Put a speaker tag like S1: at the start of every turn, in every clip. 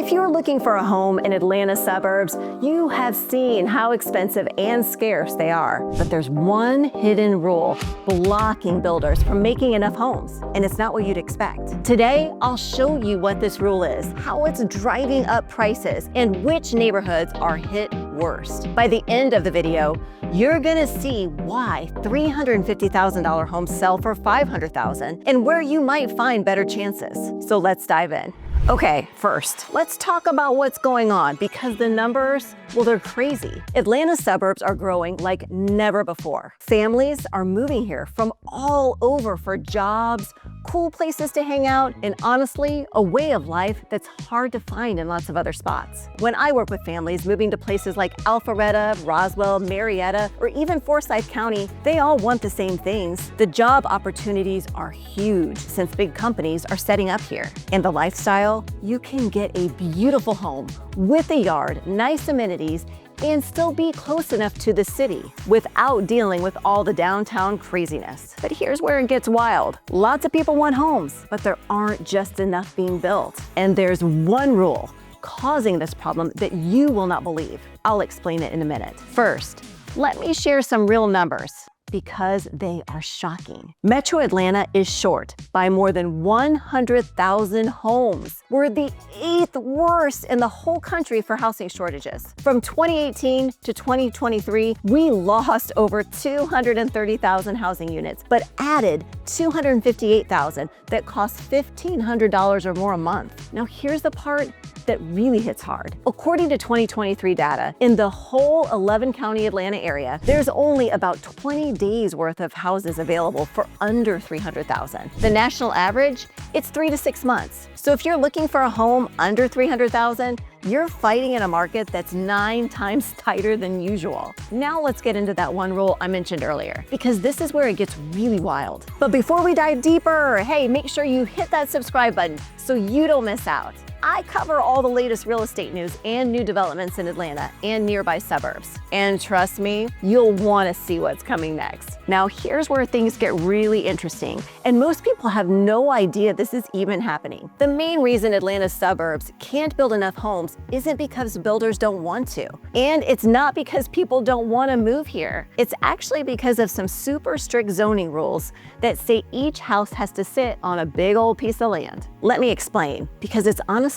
S1: If you're looking for a home in Atlanta suburbs, you have seen how expensive and scarce they are. But there's one hidden rule blocking builders from making enough homes, and it's not what you'd expect. Today, I'll show you what this rule is, how it's driving up prices, and which neighborhoods are hit worst. By the end of the video, you're gonna see why $350,000 homes sell for $500,000 and where you might find better chances. So let's dive in. Okay, first, let's talk about what's going on because the numbers, well, they're crazy. Atlanta suburbs are growing like never before. Families are moving here from all over for jobs, cool places to hang out, and honestly, a way of life that's hard to find in lots of other spots. When I work with families moving to places like Alpharetta, Roswell, Marietta, or even Forsyth County, they all want the same things. The job opportunities are huge since big companies are setting up here. And the lifestyle, you can get a beautiful home with a yard, nice amenities, and still be close enough to the city without dealing with all the downtown craziness. But here's where it gets wild. Lots of people want homes, but there aren't just enough being built. And there's one rule causing this problem that you will not believe. I'll explain it in a minute. First, let me share some real numbers, because they are shocking. Metro Atlanta is short by more than 100,000 homes. We're the 8th worst in the whole country for housing shortages. From 2018 to 2023, we lost over 230,000 housing units, but added 258,000 that cost $1,500 or more a month. Now here's the part that really hits hard. According to 2023 data, in the whole 11-county Atlanta area, there's only about 20 days worth of houses available for under 300,000. The national average, it's 3 to 6 months. So if you're looking for a home under 300,000, you're fighting in a market that's 9 times tighter than usual. Now let's get into that one rule I mentioned earlier, because this is where it gets really wild. But before we dive deeper, hey, make sure you hit that subscribe button so you don't miss out. I cover all the latest real estate news and new developments in Atlanta and nearby suburbs. And trust me, you'll want to see what's coming next. Now here's where things get really interesting, and most people have no idea this is even happening. The main reason Atlanta's suburbs can't build enough homes isn't because builders don't want to. And it's not because people don't want to move here. It's actually because of some super strict zoning rules that say each house has to sit on a big old piece of land. Let me explain, because it's honestly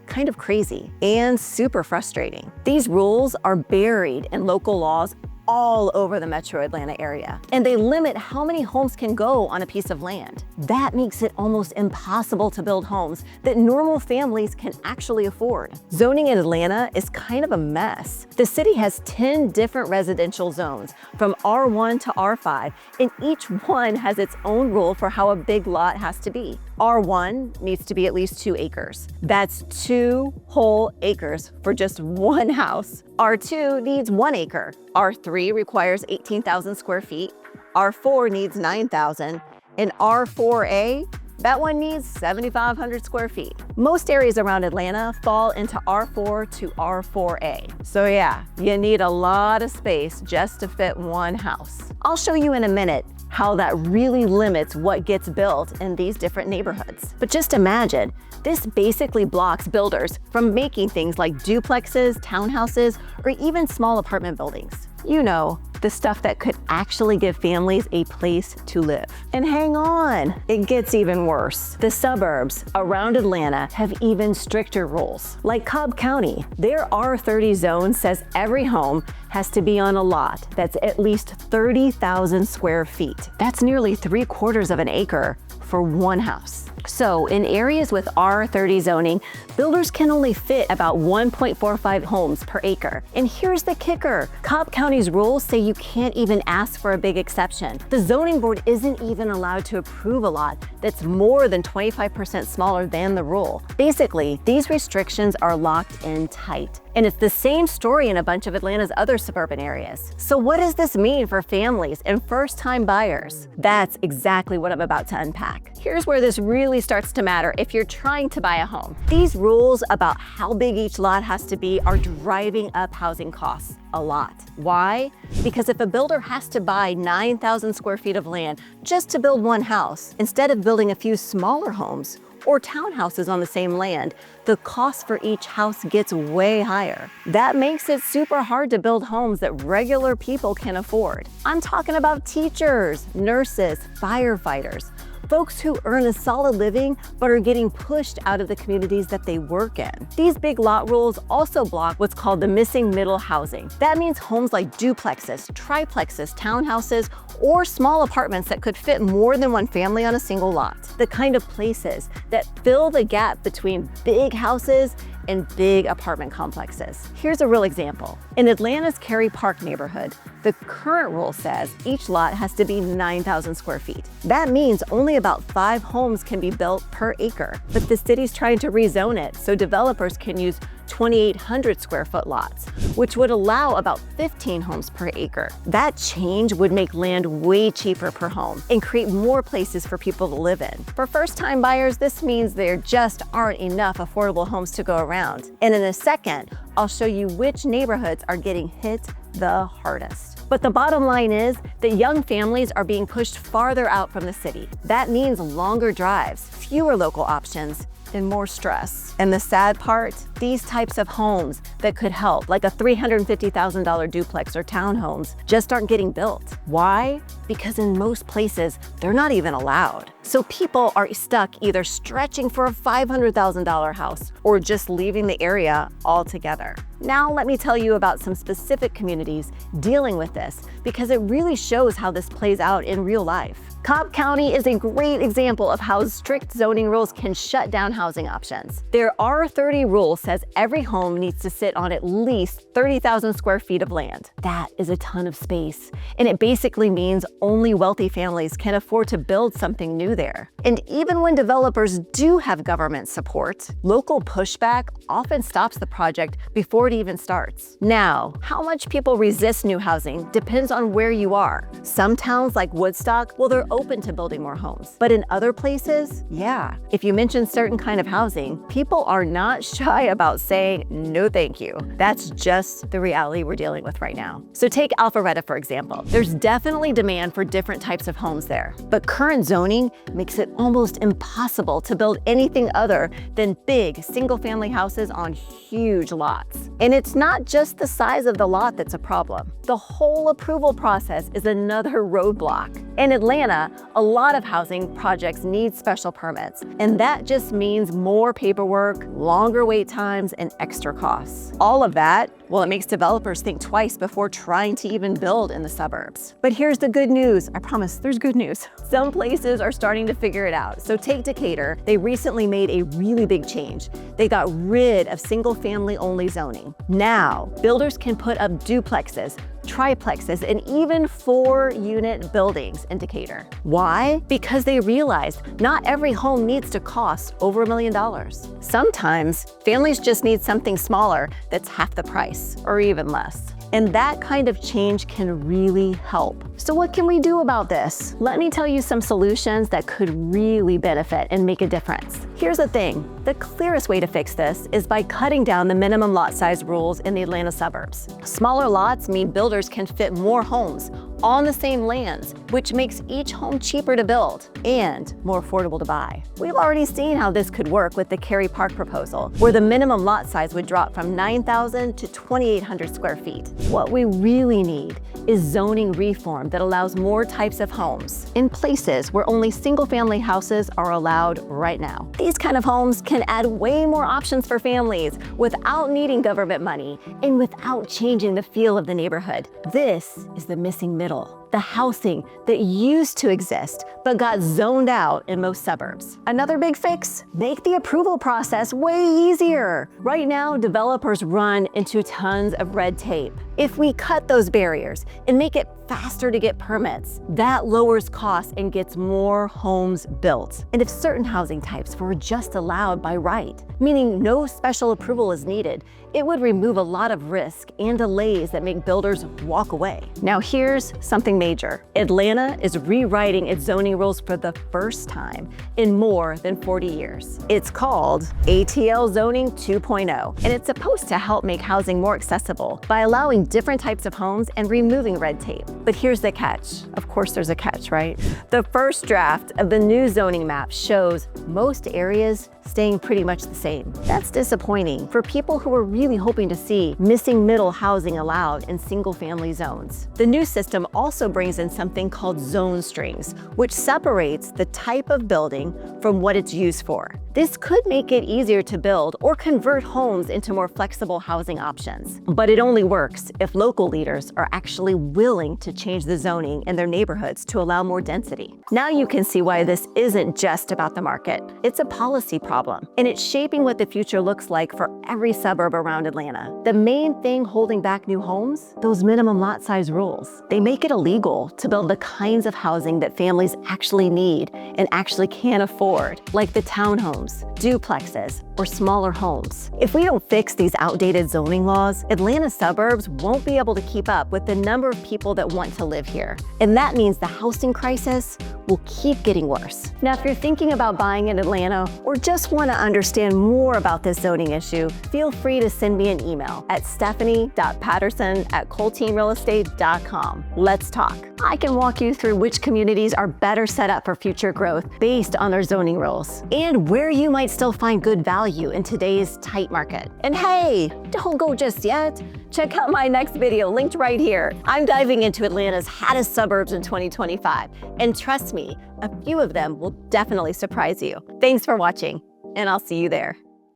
S1: kind of crazy and super frustrating. These rules are buried in local laws all over the Metro Atlanta area, and they limit how many homes can go on a piece of land. That makes it almost impossible to build homes that normal families can actually afford. Zoning in Atlanta is kind of a mess. The city has 10 different residential zones, from R1 to R5, and each one has its own rule for how a big lot has to be. R1 needs to be at least 2 acres. That's 2 whole acres for just one house. R2 needs 1 acre. R3 requires 18,000 square feet. R4 needs 9,000. And R4A, that one needs 7,500 square feet. Most areas around Atlanta fall into R4 to R4A. So yeah, you need a lot of space just to fit one house. I'll show you in a minute how that really limits what gets built in these different neighborhoods. But just imagine, this basically blocks builders from making things like duplexes, townhouses, or even small apartment buildings. You know, the stuff that could actually give families a place to live. And hang on, it gets even worse. The suburbs around Atlanta have even stricter rules. Like Cobb County, their R30 zone says every home has to be on a lot that's at least 30,000 square feet. That's nearly 3/4 of an acre for one house. So in areas with R30 zoning, builders can only fit about 1.45 homes per acre. And here's the kicker. Cobb County's rules say you can't even ask for a big exception. The zoning board isn't even allowed to approve a lot that's more than 25% smaller than the rule. Basically, these restrictions are locked in tight. And it's the same story in a bunch of Atlanta's other suburban areas. So what does this mean for families and first-time buyers? That's exactly what I'm about to unpack. Here's where this really starts to matter if you're trying to buy a home. These rules about how big each lot has to be are driving up housing costs a lot. Why? Because if a builder has to buy 9,000 square feet of land just to build one house, instead of building a few smaller homes, or townhouses on the same land, the cost for each house gets way higher. That makes it super hard to build homes that regular people can afford. I'm talking about teachers, nurses, firefighters, folks who earn a solid living but are getting pushed out of the communities that they work in. These big lot rules also block what's called the missing middle housing. That means homes like duplexes, triplexes, townhouses, or small apartments that could fit more than one family on a single lot. The kind of places that fill the gap between big houses and big apartment complexes. Here's a real example. In Atlanta's Cary Park neighborhood, the current rule says each lot has to be 9,000 square feet. That means only about 5 homes can be built per acre. But the city's trying to rezone it so developers can use 2,800 square foot lots, which would allow about 15 homes per acre. That change would make land way cheaper per home and create more places for people to live in. For first-time buyers, this means there just aren't enough affordable homes to go around. And in a second, I'll show you which neighborhoods are getting hit the hardest. But the bottom line is that young families are being pushed farther out from the city. That means longer drives, fewer local options, and more stress. And the sad part, these types of homes that could help, like a $350,000 duplex or townhomes, just aren't getting built. Why? Because in most places, they're not even allowed. So people are stuck either stretching for a $500,000 house or just leaving the area altogether. Now let me tell you about some specific communities dealing with this, because it really shows how this plays out in real life. Cobb County is a great example of how strict zoning rules can shut down housing options. Their R30 rule says every home needs to sit on at least 30,000 square feet of land. That is a ton of space, and it basically means only wealthy families can afford to build something new there. And even when developers do have government support, local pushback often stops the project before it even starts. Now, how much people resist new housing depends on where you are. Some towns like Woodstock, well, they're open to building more homes. But in other places, yeah, if you mention certain kind of housing, people are not shy about saying, no thank you. That's just the reality we're dealing with right now. So take Alpharetta, for example. There's definitely demand for different types of homes there, but current zoning makes it almost impossible to build anything other than big single-family houses on huge lots. And it's not just the size of the lot that's a problem. The whole approval process is another roadblock. In Atlanta, a lot of housing projects need special permits, and that just means more paperwork, longer wait times, and extra costs. All of that, well, it makes developers think twice before trying to even build in the suburbs. But here's the good news. I promise there's good news. Some places are starting to figure it out. So take Decatur. They recently made a really big change. They got rid of single-family only zoning. Now, builders can put up duplexes, triplexes, and even 4-unit buildings in Decatur. Why? Because they realized not every home needs to cost over $1 million. Sometimes families just need something smaller that's half the price or even less. And that kind of change can really help. So what can we do about this? Let me tell you some solutions that could really benefit and make a difference. Here's the thing. The clearest way to fix this is by cutting down the minimum lot size rules in the Atlanta suburbs. Smaller lots mean builders can fit more homes on the same lands, which makes each home cheaper to build and more affordable to buy. We've already seen how this could work with the Cary Park proposal, where the minimum lot size would drop from 9,000 to 2,800 square feet. What we really need is zoning reform that allows more types of homes in places where only single-family houses are allowed right now. These kind of homes can add way more options for families without needing government money and without changing the feel of the neighborhood. This is the missing middle, the housing that used to exist but got zoned out in most suburbs. Another big fix? Make the approval process way easier. Right now, developers run into tons of red tape. If we cut those barriers and make it faster to get permits, that lowers costs and gets more homes built. And if certain housing types were just allowed by right, meaning no special approval is needed, it would remove a lot of risk and delays that make builders walk away. Now here's something major. Atlanta is rewriting its zoning rules for the first time in more than 40 years. It's called ATL Zoning 2.0, and it's supposed to help make housing more accessible by allowing different types of homes and removing red tape. But here's the catch. Of course there's a catch, right? The first draft of the new zoning map shows most areas staying pretty much the same. That's disappointing for people who were really hoping to see missing middle housing allowed in single-family zones. The new system also brings in something called zone strings, which separates the type of building from what it's used for. This could make it easier to build or convert homes into more flexible housing options. But it only works if local leaders are actually willing to change the zoning in their neighborhoods to allow more density. Now you can see why this isn't just about the market. It's a policy problem, and it's shaping what the future looks like for every suburb around Atlanta. The main thing holding back new homes? Those minimum lot size rules. They make it illegal to build the kinds of housing that families actually need and actually can afford, like the townhomes, duplexes, or smaller homes. If we don't fix these outdated zoning laws, Atlanta suburbs won't be able to keep up with the number of people that want to live here. And that means the housing crisis will keep getting worse. Now, if you're thinking about buying in Atlanta or just want to understand more about this zoning issue, feel free to send me an email at stephanie.patterson@colteenrealestate.com. Let's talk. I can walk you through which communities are better set up for future growth based on their zoning rules and where you might still find good value in today's tight market. And hey, don't go just yet. Check out my next video linked right here. I'm diving into Atlanta's hottest suburbs in 2025. And trust me, a few of them will definitely surprise you. Thanks for watching, and I'll see you there.